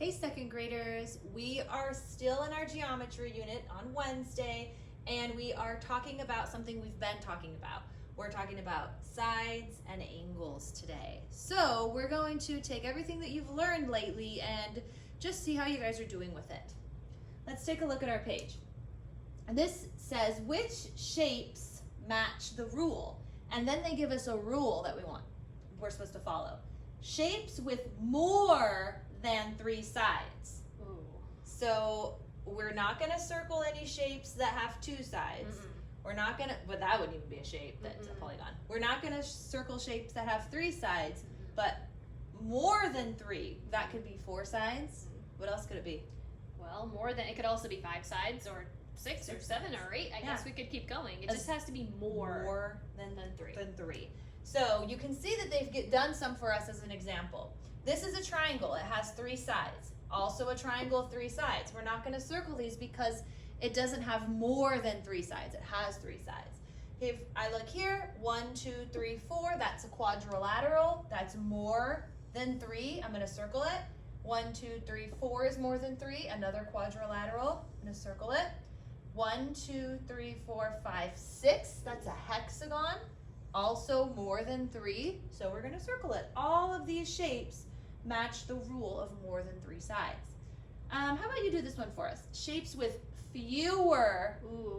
Hey second graders, we are still in our geometry unit on Wednesday and we are talking about something we've been talking about. We're talking about sides and angles today. So we're going to take everything that you've learned lately and just see how you guys are doing with it. Let's take a look at our page. This says which shapes match the rule, and then they give us a rule that we're supposed to follow. Shapes with more than 3 sides. Ooh. So we're not going to circle any shapes that have 2 sides. We're not going to, but that wouldn't even be a shape, that's a polygon. We're not going to circle shapes that have 3 sides, but more than 3, that could be 4 sides. What else could it be? Well, more than, it could also be 5 sides or 6 or 7 or 8. I guess we could keep going. It just has to be more than 3. Than 3. So you can see that they've done some for us as an example. This is a triangle. It has 3 sides. Also a triangle, 3 sides. We're not going to circle these because it doesn't have more than 3 sides. It has 3 sides. If I look here, 1, 2, 3, 4, that's a quadrilateral. That's more than 3. I'm going to circle it. 1, 2, 3, 4 is more than 3. Another quadrilateral. I'm going to circle it. 1, 2, 3, 4, 5, 6. That's a hexagon. Also more than 3. So we're going to circle it. All of these shapes match the rule of more than 3 sides. How about you do this one for us? Shapes with fewer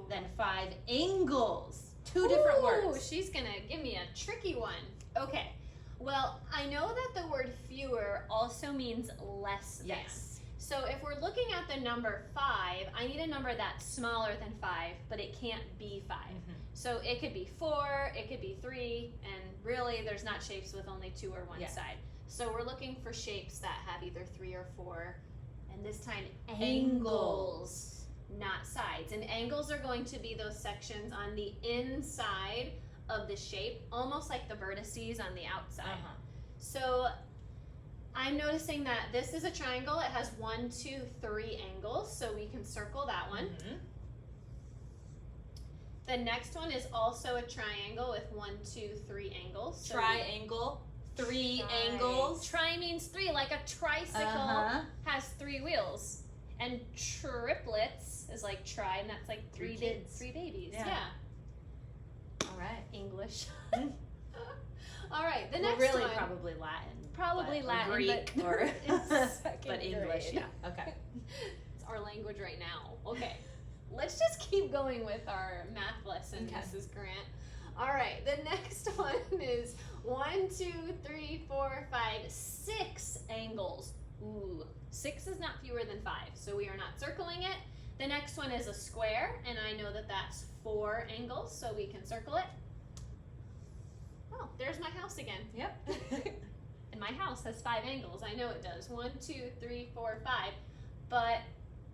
than 5 angles. 2 different words. She's gonna give me a tricky one. Okay. Well, I know that the word fewer also means less than. Yes. So if we're looking at the number 5, I need a number that's smaller than 5, but it can't be 5. So it could be 4, it could be 3, and really there's not shapes with only 2 or 1 side. So we're looking for shapes that have either 3 or 4, and this time angles, not sides. And angles are going to be those sections on the inside of the shape, almost like the vertices on the outside. So I'm noticing that this is a triangle. It has 1, 2, 3 angles, so we can circle that one. The next one is also a triangle with 1, 2, 3 angles. So Triangle. 3 angles. Tri means 3, like a tricycle has 3 wheels. And triplets is like tri, and that's like 3 kids. 3 babies. Yeah. All right, English. All right, the next really one. Probably Latin. Probably but, Latin, Greek, but or but English. Yeah. Okay. It's our language right now. Okay. Let's just keep going with our math lesson, Mrs. Grant. All right, the next one is 1, 2, 3, 4, 5, 6 angles. Ooh, 6 is not fewer than 5, so we are not circling it. The next one is a square, and I know that that's 4 angles, so we can circle it. Oh, there's my house again. Yep. And my house has 5 angles. I know it does. 1, 2, 3, 4, 5. But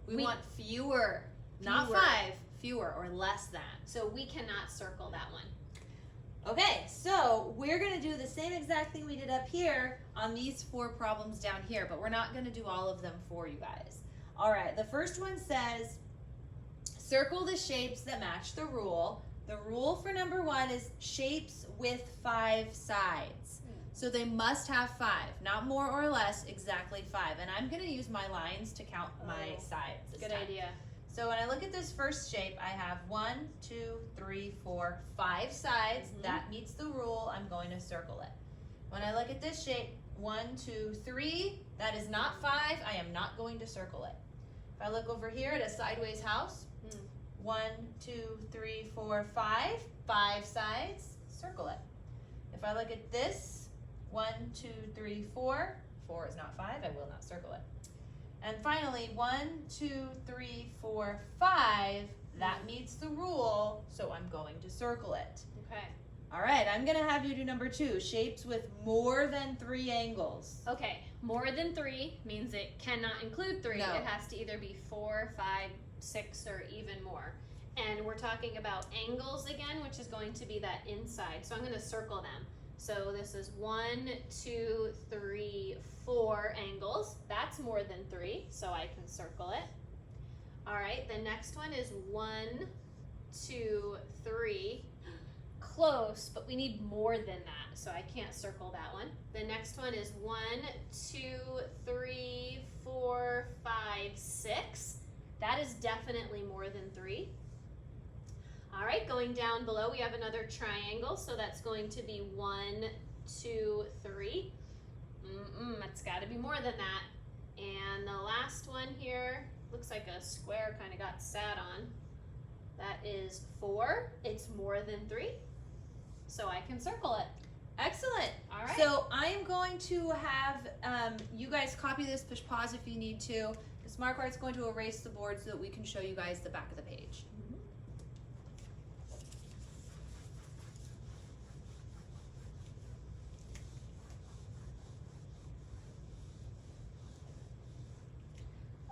we want fewer. Not 5, fewer or less than. So we cannot circle that one. Okay, so we're going to do the same exact thing we did up here on these 4 problems down here, but we're not going to do all of them for you guys. All right, the first one says, circle the shapes that match the rule. The rule for number 1 is shapes with 5 sides. So they must have 5, not more or less, exactly 5. And I'm going to use my lines to count my sides this Good time. idea. So when I look at this first shape, I have 1, 2, 3, 4, 5 sides. That meets the rule. I'm going to circle it. When I look at this shape, 1, 2, 3, that is not 5. I am not going to circle it. If I look over here at a sideways house, 1, 2, 3, 4, 5, 5 sides, circle it. If I look at this, 1, 2, 3, 4, 4 is not 5, I will not circle it. And finally, 1, 2, 3, 4, 5, that meets the rule, so I'm going to circle it. Okay. All right, I'm going to have you do number 2, shapes with more than 3 angles. Okay, more than 3 means it cannot include 3. No. It has to either be 4, 5, 6, or even more. And we're talking about angles again, which is going to be that inside. So I'm going to circle them. So this is 1, 2, 3, 4 angles. That's more than 3, so I can circle it. All right, the next one is 1, 2, 3. Close, but we need more than that, so I can't circle that one. The next one is 1, 2, 3, 4, 6. That is definitely more than 3. All right, going down below, we have another triangle, so that's going to be 1, 2, 3. It's got to be more than that. And the last one here looks like a square kind of got sat on. That is 4. It's more than 3, so I can circle it. Excellent. All right. So I am going to have you guys copy this, push pause if you need to. Because Marquardt's going to erase the board so that we can show you guys the back of the page.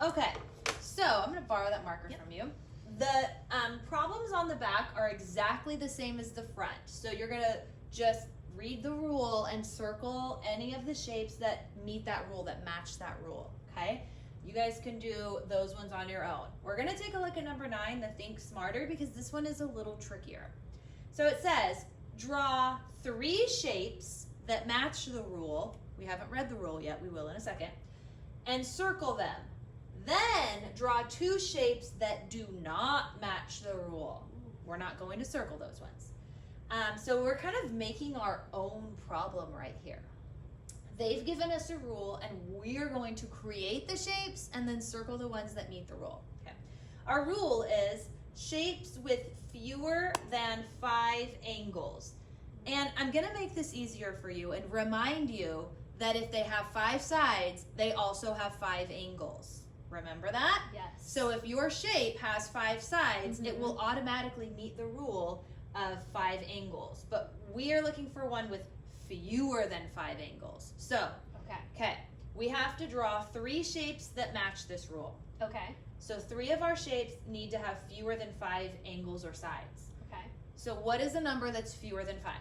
Okay, so I'm going to borrow that marker from you. The problems on the back are exactly the same as the front. So you're going to just read the rule and circle any of the shapes that meet that rule, that match that rule, okay? You guys can do those ones on your own. We're going to take a look at number 9, the Think Smarter, because this one is a little trickier. So it says, draw 3 shapes that match the rule. We haven't read the rule yet, we will in a second. And circle them. Then draw 2 shapes that do not match the rule. We're not going to circle those ones. So we're kind of making our own problem right here. They've given us a rule and we're going to create the shapes and then circle the ones that meet the rule. Okay. Our rule is shapes with fewer than 5 angles. And I'm going to make this easier for you and remind you that if they have 5 sides, they also have 5 angles. Remember that? Yes. So if your shape has 5 sides, it will automatically meet the rule of 5 angles. But we are looking for one with fewer than 5 angles. So, okay, we have to draw 3 shapes that match this rule. Okay. So 3 of our shapes need to have fewer than 5 angles or sides. Okay. So what is a number that's fewer than 5?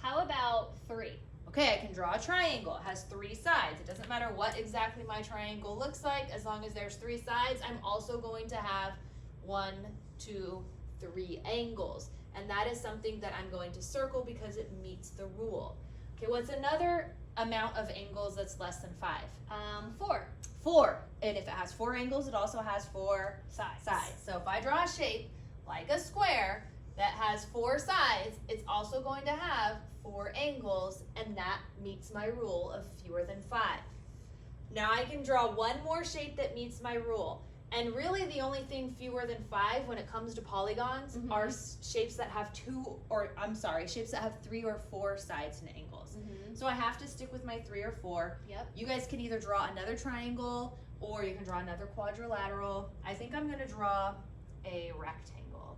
How about 3? Okay, I can draw a triangle. It has 3 sides. It doesn't matter what exactly my triangle looks like. As long as there's 3 sides, I'm also going to have 1, 2, 3 angles. And that is something that I'm going to circle because it meets the rule. Okay, what's another amount of angles that's less than 5? 4. 4. And if it has 4 angles, it also has 4 Sides. So if I draw a shape like a square that has 4 sides, it's also going to have 4 angles, and that meets my rule of fewer than 5. Now I can draw one more shape that meets my rule. And really the only thing fewer than 5 when it comes to polygons are shapes that have shapes that have 3 or 4 sides and angles. So I have to stick with my 3 or 4. Yep. You guys can either draw another triangle or you can draw another quadrilateral. I think I'm going to draw a rectangle.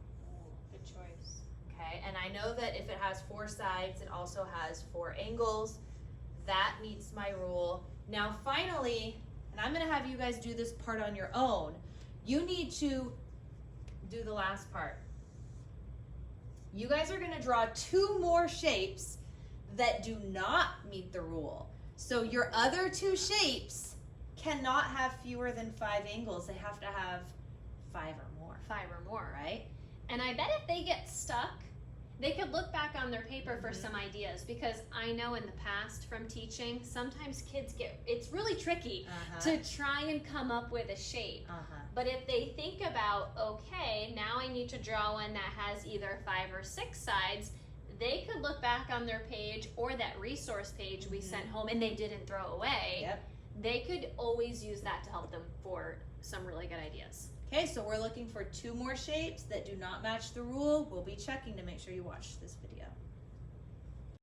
Good choice. Okay, and I know that if it has 4 sides, it also has 4 angles. That meets my rule. Now finally, and I'm going to have you guys do this part on your own, you need to do the last part. You guys are going to draw 2 more shapes that do not meet the rule. So your other 2 shapes cannot have fewer than 5 angles. They have to have 5 or more. 5 or more. Right? And I bet if they get stuck, they could look back on their paper for some ideas, because I know in the past from teaching, sometimes kids it's really tricky to try and come up with a shape. But if they think about, okay, now I need to draw one that has either 5 or 6 sides, they could look back on their page or that resource page we sent home and they didn't throw away. Yep. They could always use that to help them for some really good ideas. Okay, so we're looking for 2 more shapes that do not match the rule. We'll be checking to make sure you watch this video.